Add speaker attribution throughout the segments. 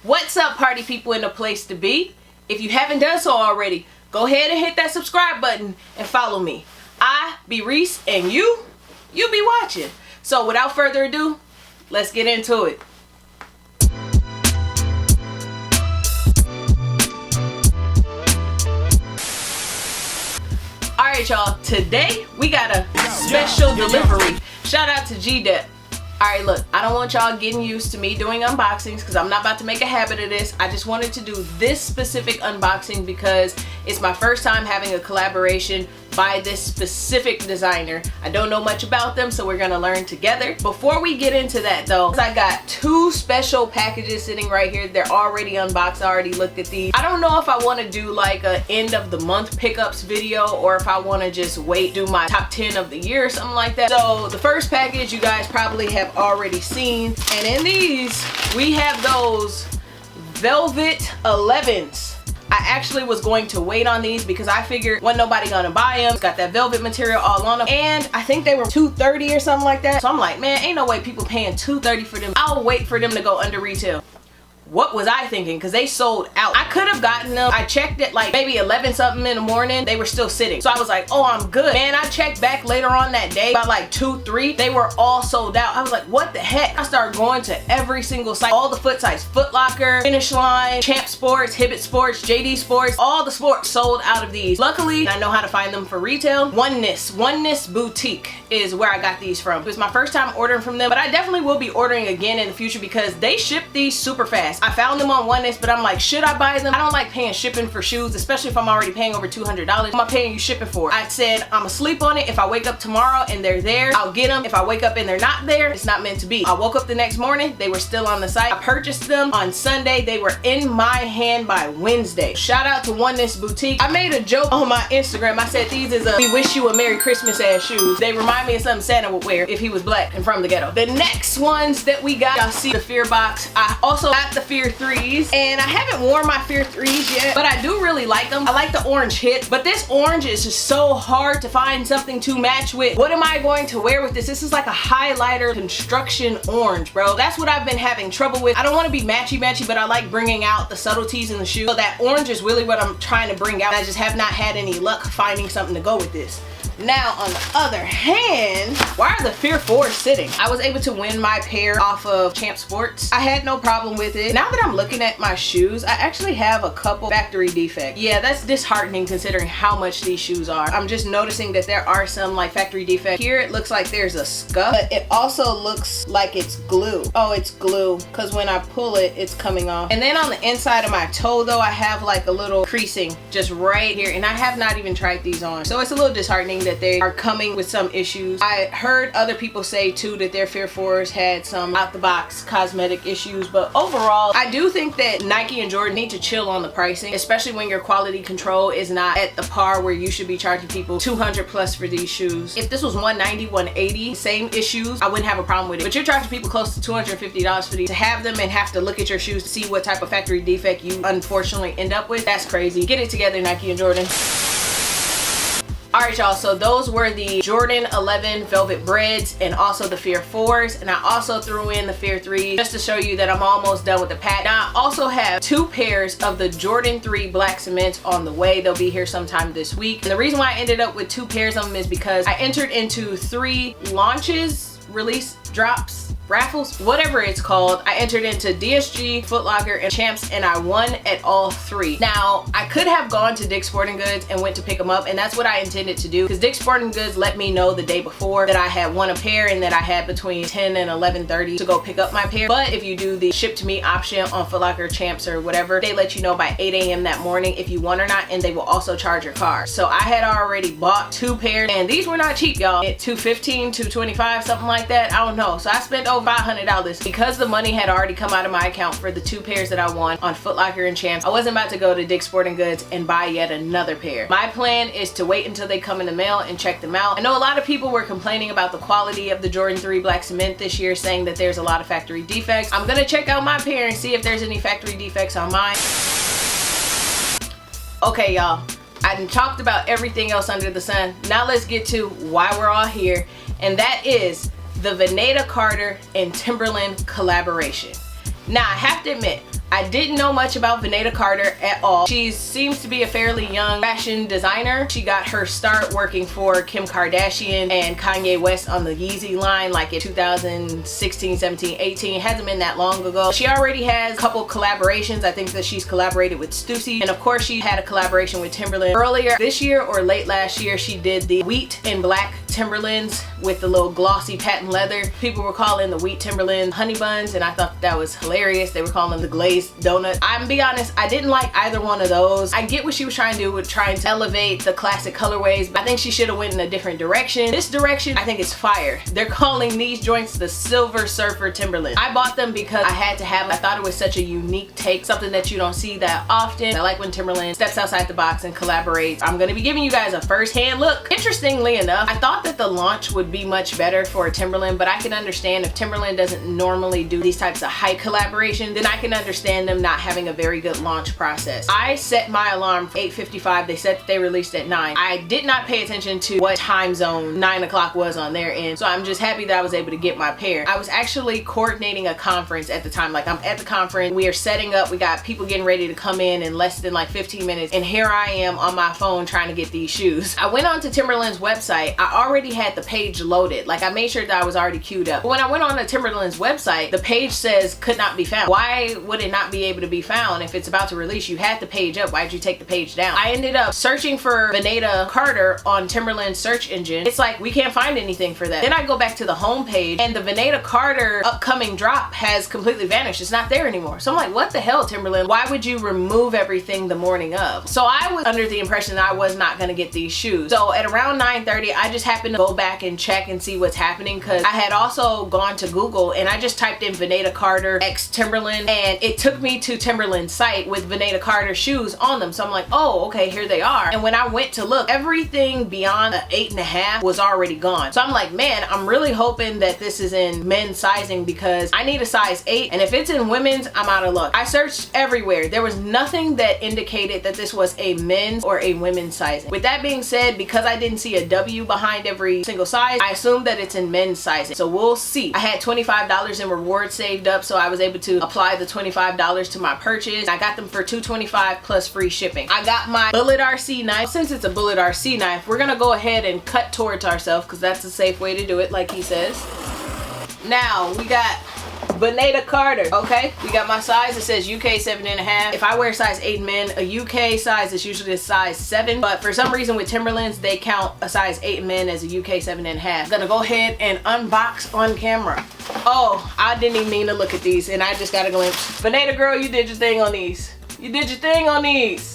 Speaker 1: What's up, party people in the place to be? If you haven't done so already, go ahead and hit that subscribe button and follow me. I be Reese and you be watching. So without further ado, let's get into it. Alright y'all, today we got a special delivery. Shout out to G-Dep. Alright, look, I don't want y'all getting used to me doing unboxings because I'm not about to make a habit of this. I just wanted to do this specific unboxing because it's my first time having a collaboration by this specific designer. I don't know much about them, so we're gonna learn together. Before we get into that though, I got two special packages sitting right here. They're already unboxed. I already looked at these. I don't know if I want to do like a end of the month pickups video or if I want to just wait, do my top 10 of the year or something like that. So the first package you guys probably have already seen, and in these we have those velvet 11s. I actually was going to wait on these because I figured wasn't nobody gonna buy them. It's got that velvet material all on them, and I think they were $230 or something like that. So I'm like, man, ain't no way people paying $230 for them. I'll wait for them to go under retail. What was I thinking? Because they sold out. I could have gotten them. I checked it like maybe 11 something in the morning. They were still sitting. So I was like, oh, I'm good. Man, I checked back later on that day about like 2, 3. They were all sold out. I was like, what the heck? I started going to every single site. All the foot sites. Foot Locker, Finish Line, Champ Sports, Hibbett Sports, JD Sports. All the sports sold out of these. Luckily, I know how to find them for retail. Oneness Boutique is where I got these from. It was my first time ordering from them, but I definitely will be ordering again in the future because they ship these super fast. I found them on Oneness, but I'm like, should I buy them? I don't like paying shipping for shoes, especially if I'm already paying over $200. What am I paying you shipping for? I said, I'm gonna sleep on it. If I wake up tomorrow and they're there, I'll get them. If I wake up and they're not there, it's not meant to be. I woke up the next morning, they were still on the site. I purchased them on Sunday. They were in my hand by Wednesday. Shout out to Oneness Boutique. I made a joke on my Instagram. I said, these is a we wish you a Merry Christmas ass shoes. They remind me of something Santa would wear if he was black and from the ghetto. The next ones that we got, y'all see the Fear box. I also got the Fear 3s, and I haven't worn my Fear 3s yet, but I do really like them. I like the orange hit, but this orange is just so hard to find something to match with. What am I going to wear with this? This is like a highlighter construction orange, bro. That's what I've been having trouble with. I don't want to be matchy-matchy, but I like bringing out the subtleties in the shoe. So that orange is really what I'm trying to bring out. I just have not had any luck finding something to go with this. Now, on the other hand, why are the Fear 4s sitting? I was able to win my pair off of Champ Sports. I had no problem with it. Now that I'm looking at my shoes, I actually have a couple factory defects. Yeah, that's disheartening considering how much these shoes are. I'm just noticing that there are some like factory defects. Here it looks like there's a scuff, but it also looks like it's glue. Oh, it's glue, because when I pull it, it's coming off. And then on the inside of my toe though, I have like a little creasing just right here, and I have not even tried these on. So it's a little disheartening that they are coming with some issues. I heard other people say too that their Fear 4s had some out the box cosmetic issues, but overall I do think that Nike and Jordan need to chill on the pricing, especially when your quality control is not at the par where you should be charging people $200 plus for these shoes. If this was $190, $180, same issues, I wouldn't have a problem with it, but you're charging people close to $250 for these. To have them and have to look at your shoes to see what type of factory defect you unfortunately end up with, that's crazy. Get it together, Nike and Jordan. Alright y'all, so those were the Jordan 11 Velvet Breads and also the Fear 4s, and I also threw in the Fear 3s just to show you that I'm almost done with the pack. Now I also have 2 pairs of the Jordan 3 Black Cements on the way. They'll be here sometime this week, and the reason why I ended up with 2 pairs of them is because I entered into 3 launches, release, drops, raffles, whatever it's called. I entered into DSG, Foot Locker, and Champs, and I won at all 3. Now, I could have gone to Dick's Sporting Goods and went to pick them up, and that's what I intended to do, because Dick's Sporting Goods let me know the day before that I had won a pair and that I had between 10 and 11:30 to go pick up my pair. But if you do the ship to me option on Foot Locker, Champs, or whatever, they let you know by 8 a.m. that morning if you won or not, and they will also charge your card. So I had already bought 2 pairs, and these were not cheap, y'all. At $215, $225, something like that. I don't know. So I spent over $500 because the money had already come out of my account for the 2 pairs that I won on Foot Locker and Champs. I wasn't about to go to Dick's Sporting Goods and buy yet another pair. My plan is to wait until they come in the mail and check them out. I know a lot of people were complaining about the quality of the Jordan 3 Black Cement this year, saying that there's a lot of factory defects. I'm gonna check out my pair and see if there's any factory defects on mine. Okay, y'all, I done talked about everything else under the sun. Now let's get to why we're all here, and that is the Veneda Carter and Timberland collaboration. Now I have to admit, I didn't know much about Veneda Carter at all. She seems to be a fairly young fashion designer. She got her start working for Kim Kardashian and Kanye West on the Yeezy line like in 2016, 17, 18. Hasn't been that long ago. She already has a couple collaborations. I think that she's collaborated with Stussy, and of course she had a collaboration with Timberland earlier this year or late last year. She did the wheat and black Timberlands with the little glossy patent leather. People were calling the wheat Timberland honey buns, and I thought that was hilarious. They were calling them the glazed donut. I'm gonna be honest, I didn't like either one of those. I get what she was trying to do with trying to elevate the classic colorways, but I think she should have went in a different direction. This direction, I think, is fire. They're calling these joints the Silver Surfer Timberland. I bought them because I had to have them. I thought it was such a unique take, something that you don't see that often. I like when Timberland steps outside the box and collaborates. I'm gonna be giving you guys a first-hand look. Interestingly enough, I thought that the launch would be much better for Timberland, but I can understand if Timberland doesn't normally do these types of high collaboration, then I can understand them not having a very good launch process. I set my alarm for 8:55. They said that they released at 9. I did not pay attention to what time zone 9 o'clock was on their end, so I'm just happy that I was able to get my pair. I was actually coordinating a conference at the time. Like, I'm at the conference, we are setting up, we got people getting ready to come in less than like 15 minutes, and here I am on my phone trying to get these shoes. I went on to Timberland's website. I already had the page loaded. Like, I made sure that I was already queued up. But when I went on to Timberland's website, the page says could not be found. Why would it not be able to be found if it's about to release? You had the page up. Why'd you take the page down? I ended up searching for Veneda Carter on Timberland's search engine. It's like, we can't find anything for that. Then I go back to the home page, and the Veneda Carter upcoming drop has completely vanished. It's not there anymore. So I'm like, what the hell, Timberland? Why would you remove everything the morning of? So I was under the impression that I was not gonna get these shoes. So at around 9:30, I just happened to go back and check and see what's happening, because I had also gone to Google and I just typed in Veneda Carter x Timberland, and it took me to Timberland's site with Veneda Carter shoes on them. So I'm like, oh, okay, here they are. And when I went to look, everything beyond an 8.5 was already gone. So I'm like, man, I'm really hoping that this is in men's sizing, because I need a size 8, and if it's in women's, I'm out of luck. I searched everywhere. There was nothing that indicated that this was a men's or a women's sizing. With that being said, because I didn't see a W behind every single size, I assumed that it's in men's sizing. So we'll see. I had $25 in rewards saved up, so I was able to apply the $25 to my purchase. I got them for $225 plus free shipping. I got my Bullet RC knife. Since it's a Bullet RC knife, we're gonna go ahead and cut towards ourselves, because that's a safe way to do it, like he says. Now we got Veneda Carter. Okay, we got my size. It says UK 7.5. If I wear size 8 men, a UK size is usually a size 7, but for some reason with Timberlands, they count a size 8 men as a UK 7.5. I'm gonna go ahead and unbox on camera. Oh, I didn't even mean to look at these, and I just got a glimpse. Veneda girl, you did your thing on these. You did your thing on these.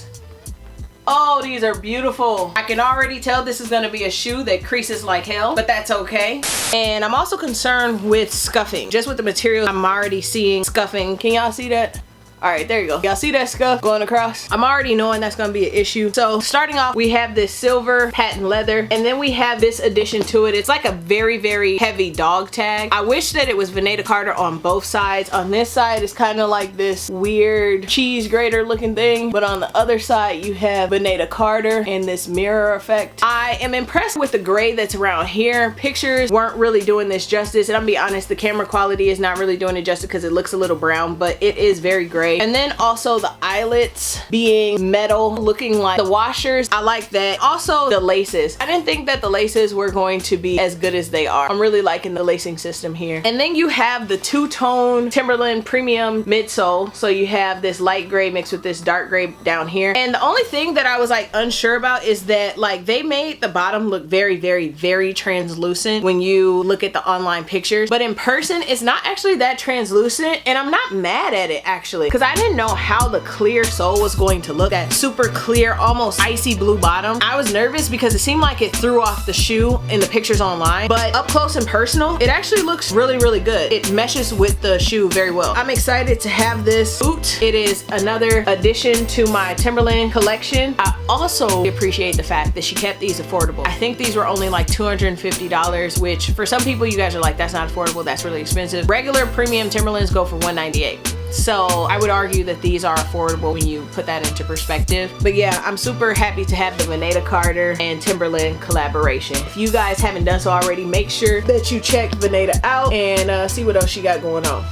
Speaker 1: Oh, these are beautiful. I can already tell this is gonna be a shoe that creases like hell, but that's okay. And I'm also concerned with scuffing. Just with the material, I'm already seeing scuffing. Can y'all see that? All right, there you go. Y'all see that scuff going across? I'm already knowing that's gonna be an issue. So starting off, we have this silver patent leather, and then we have this addition to it. It's like a very, very heavy dog tag. I wish that it was Veneda Carter on both sides. On this side, it's kind of like this weird cheese grater looking thing, but on the other side, you have Veneda Carter and this mirror effect. I am impressed with the gray that's around here. Pictures weren't really doing this justice, and I'm gonna be honest, the camera quality is not really doing it justice because it looks a little brown, but it is very gray. And then also the eyelets being metal, looking like the washers. I like that. Also the laces. I didn't think that the laces were going to be as good as they are. I'm really liking the lacing system here. And then you have the two-tone Timberland premium midsole. So you have this light gray mixed with this dark gray down here. And the only thing that I was like unsure about is that like they made the bottom look very, very, very translucent when you look at the online pictures. But in person, it's not actually that translucent. And I'm not mad at it actually, because I didn't know how the clear sole was going to look. That super clear, almost icy blue bottom. I was nervous because it seemed like it threw off the shoe in the pictures online, but up close and personal, it actually looks really, really good. It meshes with the shoe very well. I'm excited to have this boot. It is another addition to my Timberland collection. I also appreciate the fact that she kept these affordable. I think these were only like $250, which for some people you guys are like, that's not affordable, that's really expensive. Regular premium Timberlands go for $198. So I would argue that these are affordable when you put that into perspective. But yeah, I'm super happy to have the Veneda Carter and Timberland collaboration. If you guys haven't done so already, make sure that you check Veneda out and see what else she got going on.